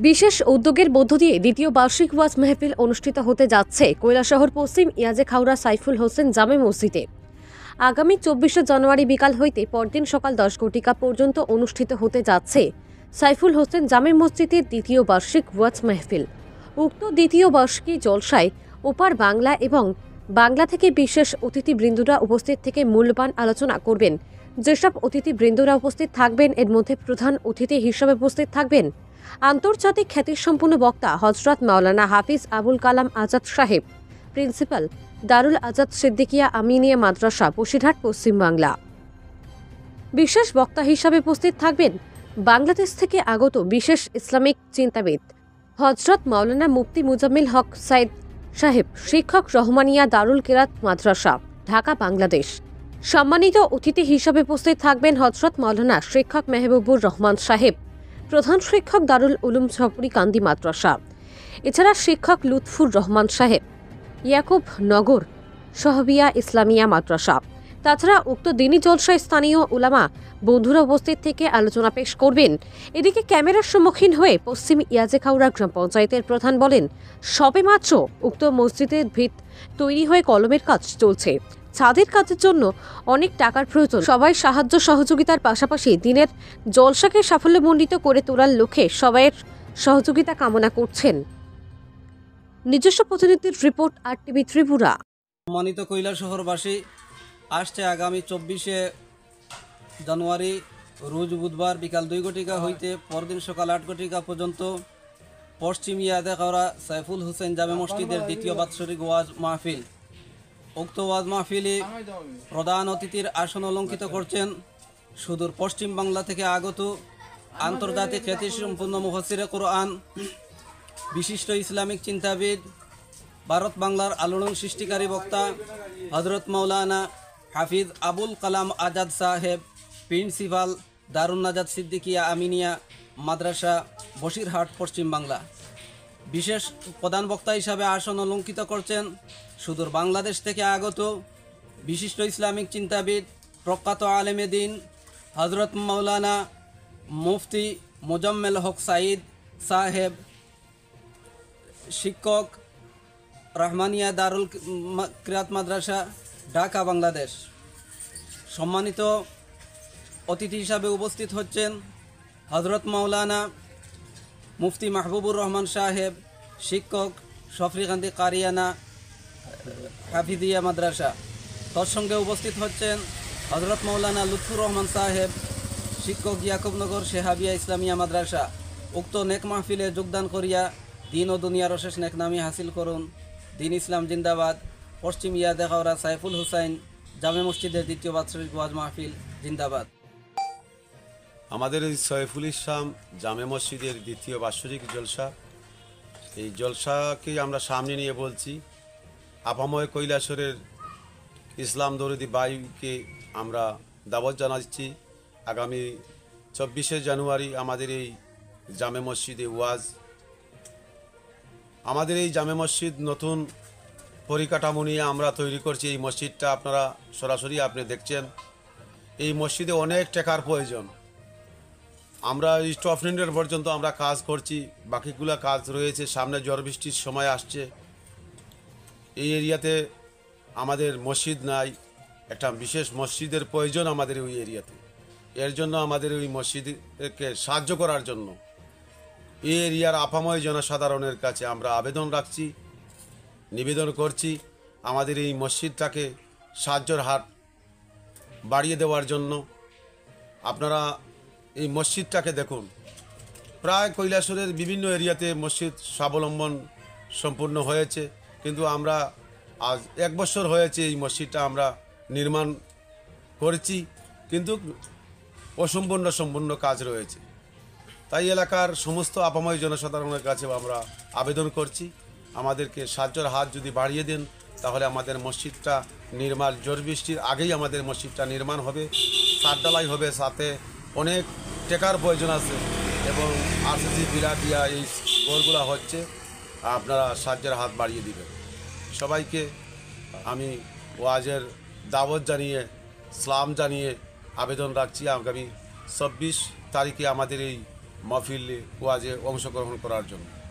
বিশেষ উদ্যোগের মধ্য দিয়ে দ্বিতীয় বার্ষিক ওয়াজ মেহফিল অনুষ্ঠিত হতে যাচ্ছে কৈলাসহর পশ্চিম ইয়াজেখাউড়া সাইফুল হোসেন জামে মসজিদে। আগামী 24 জানুয়ারি বিকাল হইতে পরদিন সকাল 10 ঘটিকা পর্যন্ত অনুষ্ঠিত হতে যাচ্ছে সাইফুল হোসেন জামে মসজিদের দ্বিতীয় বার্ষিক ওয়াজ মেহফিল। উক্ত দ্বিতীয় বার্ষিকী জলসায় ওপার বাংলা এবং বাংলা থেকে বিশেষ অতিথিবৃন্দরা উপস্থিত থেকে মূল্যবান আলোচনা করবেন। যেসব অতিথিবৃন্দরা উপস্থিত থাকবেন এর মধ্যে প্রধান অতিথি হিসেবে উপস্থিত থাকবেন আন্তর্জাতিক খ্যাতিসম্পন্ন বক্তা হযরত মাওলানা হাফিজ আবুল কালাম আজাদ সাহেব, প্রিন্সিপাল, দারুল আজাদ সিদ্দিকিয়া আমিনিয়া মাদ্রাসা, বসিরহাট, পশ্চিম বাংলা। বিশেষ বক্তা হিসাবে উপস্থিত থাকবেন বাংলাদেশ থেকে আগত বিশেষ ইসলামিক চিন্তাবিদ হযরত মাওলানা মুফতি মুজাম্মিল হক সাইদ সাহেব, শিক্ষক, রহমানিয়া দারুল কিরাত মাদ্রাসা, ঢাকা, বাংলাদেশ। সম্মানিত অতিথি হিসাবে উপস্থিত থাকবেন হযরত মাওলানা শিক্ষক মেহবুবুর রহমান সাহেব, প্রধান শিক্ষক, দারুল উলুম ঝপুরি কান্দি মাদ্রাসা। এছাড়া শিক্ষক লুৎফুর রহমান সাহেব, ইয়াকুব নগর সহবিয়া ইসলামিয়া মাদ্রাসা। তাছাড়া উক্ত দিনী জলসায় স্থানীয় উলামা বন্ধুরা উপস্থিত থেকে আলোচনা পেশ করবেন। এদিকে ক্যামেরার সম্মুখীন হয়ে পশ্চিম ইয়াজেখাউড়া গ্রাম পঞ্চায়েতের প্রধান বলেন, সবেমাত্র উক্ত মসজিদের ভিত তৈরি হয়ে কলমের কাজ চলছে। ছাদের কাজের জন্য অনেক টাকার প্রয়োজন। সবাই সাহায্য সহযোগিতার পাশাপাশি দিনের জলসাকে সাফল্যমণ্ডিত করে তোলার লক্ষ্যে সবাইয়ের সহযোগিতা কামনা করছেন। নিজস্ব প্রতিনিধির রিপোর্ট, RTV ত্রিপুরা। সম্মানিত কৈলাসহরবাসী, আসছে আগামী 24 জানুয়ারি রোজ বুধবার বিকাল 2 ঘটিকা হইতে পরদিন সকাল 8 ঘটিকা পর্যন্ত পশ্চিম ইয়াজেখাউড়া সাইফুল হোসেন জামে মসজিদের দ্বিতীয় বাৎসরিক ওয়াজ মাহফিল। উক্ত ওয়াজ মাহফিলে প্রধান অতিথির আসন অলঙ্কিত করছেন সুদূর পশ্চিম বাংলা থেকে আগত আন্তর্জাতিক খ্যাতিসম্পন্ন মুফাসসিরে কোরআন, বিশিষ্ট ইসলামিক চিন্তাবিদ, ভারত বাংলার আলোড়ন সৃষ্টিকারী বক্তা হযরত মাওলানা হাফিজ আবুল কালাম আজাদ সাহেব, প্রিন্সিপাল, দারুন আজাদ সিদ্দিকিয়া আমিনিয়া মাদ্রাসা, বসিরহাট, পশ্চিম বাংলা। বিশেষ প্রধান বক্তা হিসাবে আসন অলঙ্কিত করছেন সুদূর বাংলাদেশ থেকে আগত বিশিষ্ট ইসলামিক চিন্তাবিদ, প্রখ্যাত আলেমে দ্বীন হযরত মাওলানা মুফতি মুজাম্মিল হক সাইদ সাহেব, শিক্ষক, রহমানিয়া দারুল কিরাত মাদ্রাসা, ঢাকা, বাংলাদেশ। সম্মানিত অতিথি হিসাবে উপস্থিত হচ্ছেন হযরত মাওলানা মুফতি মাহবুবুর রহমান সাহেব, শিক্ষক, সফরিকান্দি কারিয়ানা হাফিজিয়া মাদ্রাসা। তৎসঙ্গে উপস্থিত হচ্ছেন হযরত মাওলানা লুৎফুর রহমান সাহেব, শিক্ষক, ইয়াকুবনগর শেহাবিয়া ইসলামিয়া মাদ্রাসা। উক্ত নেক মাহফিলে যোগদান করিয়া দিন ও দুনিয়ার অশেষ নেকনামি হাসিল করুন। দিন ইসলাম জিন্দাবাদ। পশ্চিম ইয়াজেখাউড়া সাইফুল হোসেন জামে মসজিদের দ্বিতীয় বাৎসরিক ওয়াজ মাহফিল জিন্দাবাদ। আমাদের এই সাইফুল ইসলাম জামে মসজিদের দ্বিতীয় বাৎসরিক জলসা, এই জলসাকে আমরা সামনে নিয়ে বলছি। আপাময় কৈলাসরের ইসলাম দরদি ভাইকে আমরা দাওয়াত জানাচ্ছি আগামী 24 জানুয়ারি আমাদের এই জামে মসজিদে ওয়াজ। আমাদের এই জামে মসজিদ নতুন পরিকাঠামো নিয়ে আমরা তৈরি করছি। এই মসজিদটা আপনারা সরাসরি আপনি দেখছেন। এই মসজিদে অনেক টাকার প্রয়োজন। আমরা স্টফনিন্ডের পর্যন্ত আমরা কাজ করছি, বাকিগুলো কাজ রয়েছে। সামনে ঝড় বৃষ্টির সময় আসছে। এই এরিয়াতে আমাদের মসজিদ নাই, একটা বিশেষ মসজিদের প্রয়োজন আমাদের ওই এরিয়াতে। এর জন্য আমাদের ওই মসজিদকে সাহায্য করার জন্য এই এরিয়ার আপাময় জনসাধারণের কাছে আমরা আবেদন রাখছি, নিবেদন করছি আমাদের এই মসজিদটাকে সাহায্যের হাত বাড়িয়ে দেওয়ার জন্য। আপনারা এই মসজিদটাকে দেখুন, প্রায় কৈলাসরের বিভিন্ন এরিয়াতে মসজিদ স্বাবলম্বন সম্পূর্ণ হয়েছে, কিন্তু আমরা আজ 1 বছর হয়েছে এই মসজিদটা আমরা নির্মাণ করেছি, কিন্তু সম্পূর্ণ কাজ রয়েছে। তাই এলাকার সমস্ত আপাময় জনসাধারণের কাছে আমরা আবেদন করছি, আমাদেরকে সাহায্যের হাত যদি বাড়িয়ে দেন তাহলে আমাদের মসজিদটা নির্মাণ, ঝড় বৃষ্টির আগেই আমাদের মসজিদটা নির্মাণ হবে, ছাদ ঢালাই হবে, সাথে অনেক টাকার প্রয়োজন আছে এবং RCC বিলা দিয়া এই ঘরগুলো হচ্ছে। আপনারা সাহায্যের হাত বাড়িয়ে দিবেন। সবাইকে আমি ওয়াজের দাওয়াত জানিয়ে, সালাম জানিয়ে আবেদন রাখছি আগামী 24 তারিখে আমাদের এই মাহফিল ওয়াজে অংশগ্রহণ করার জন্য।